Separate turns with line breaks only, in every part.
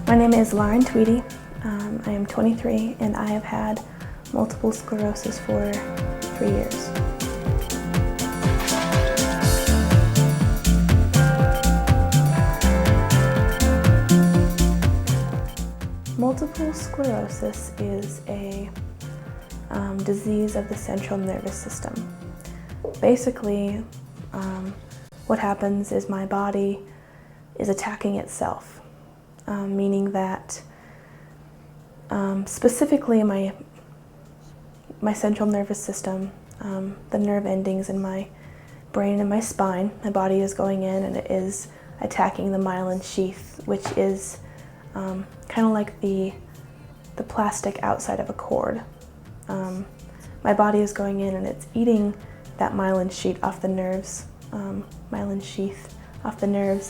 My name is Lauren Tweedy. I am 23 and I have had multiple sclerosis for 3 years. Multiple sclerosis is a disease of the central nervous system. Basically, what happens is my body is attacking itself, meaning that specifically my central nervous system, the nerve endings in my brain and my spine, my body is going in and it is attacking the myelin sheath, which is kind of like the plastic outside of a cord. My body is going in and it's eating that myelin sheath off the nerves,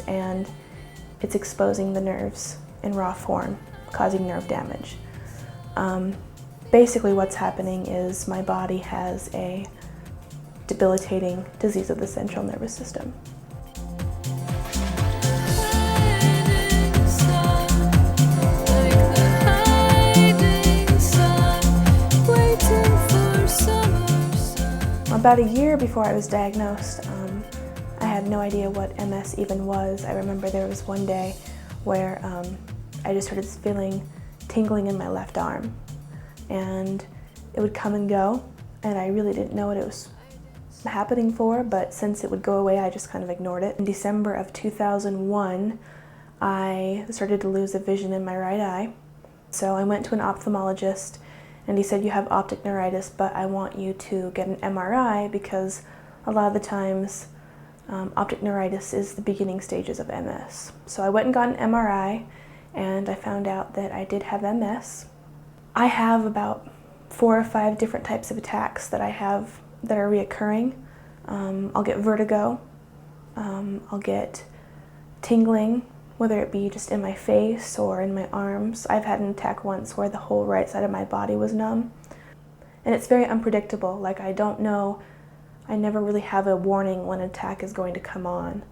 and it's exposing the nerves in raw form, causing nerve damage. Basically what's happening is my body has a debilitating disease of the central nervous system. About a year before I was diagnosed, I had no idea what MS even was. I remember there was one day where I just started feeling tingling in my left arm, and it would come and go, and I really didn't know what it was happening for, but since it would go away, I just kind of ignored it. In December of 2001, I started to lose the vision in my right eye, so I went to an ophthalmologist, and he said, "You have optic neuritis, but I want you to get an MRI because a lot of the times optic neuritis is the beginning stages of MS." So I went and got an MRI, and I found out that I did have MS. I have about 4 or 5 different types of attacks that I have that are reoccurring. I'll get vertigo, I'll get tingling, whether it be just in my face or in my arms. I've had an attack once where the whole right side of my body was numb. And it's very unpredictable. Like, I don't know, I never really have a warning when an attack is going to come on.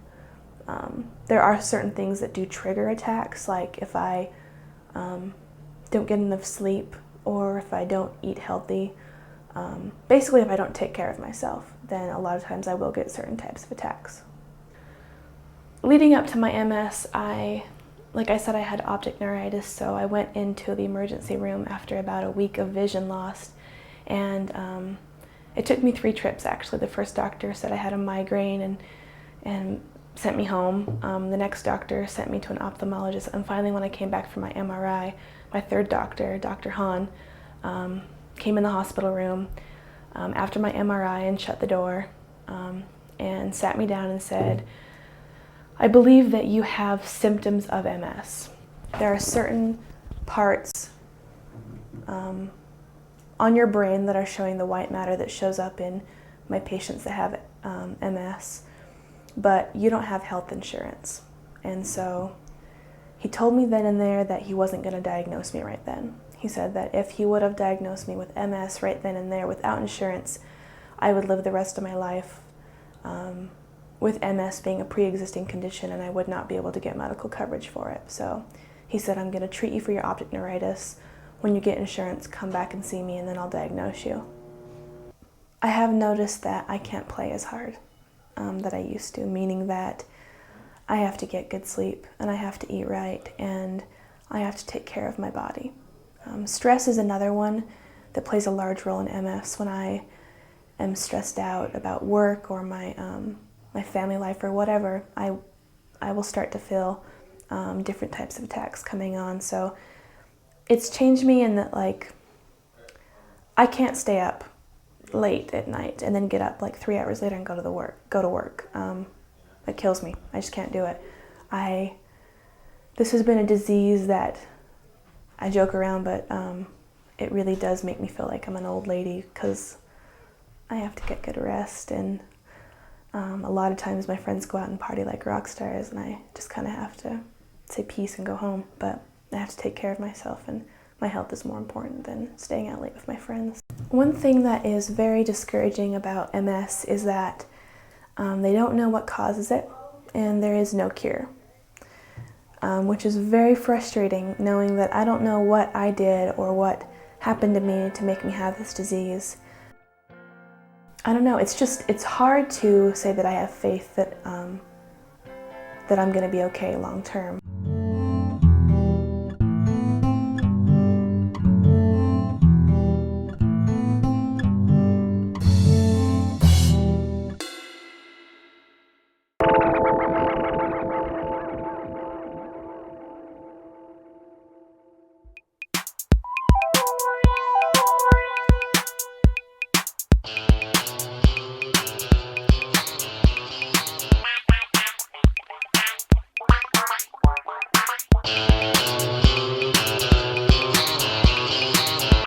There are certain things that do trigger attacks, like if I don't get enough sleep or if I don't eat healthy. Basically, if I don't take care of myself, then a lot of times I will get certain types of attacks. Leading up to my MS, like I said, I had optic neuritis, so I went into the emergency room after about a week of vision loss, and it took me 3 trips actually. The first doctor said I had a migraine and sent me home. The next doctor sent me to an ophthalmologist, and finally when I came back from my MRI, my third doctor, Dr. Hahn, came in the hospital room after my MRI and shut the door and sat me down and said, "I believe that you have symptoms of MS. There are certain parts on your brain that are showing the white matter that shows up in my patients that have MS, but you don't have health insurance." And so he told me then and there that he wasn't going to diagnose me right then. He said that if he would have diagnosed me with MS right then and there without insurance, I would live the rest of my life with MS being a pre-existing condition, and I would not be able to get medical coverage for it. So he said, "I'm going to treat you for your optic neuritis. When you get insurance, come back and see me and then I'll diagnose you." I have noticed that I can't play as hard that I used to, meaning that I have to get good sleep and I have to eat right and I have to take care of my body. Stress is another one that plays a large role in MS. When I am stressed out about work or my family life or whatever, I will start to feel different types of attacks coming on. So it's changed me in that, like, I can't stay up late at night and then get up like 3 hours later and go to work. It kills me. I just can't do it. This has been a disease that I joke around, but it really does make me feel like I'm an old lady because I have to get good rest, and a lot of times my friends go out and party like rock stars, and I just kind of have to say peace and go home. But I have to take care of myself, and my health is more important than staying out late with my friends. One thing that is very discouraging about MS is that they don't know what causes it, and there is no cure. which is very frustrating, knowing that I don't know what I did or what happened to me to make me have this disease. I don't know, it's hard to say that I have faith that, that I'm going to be okay long term.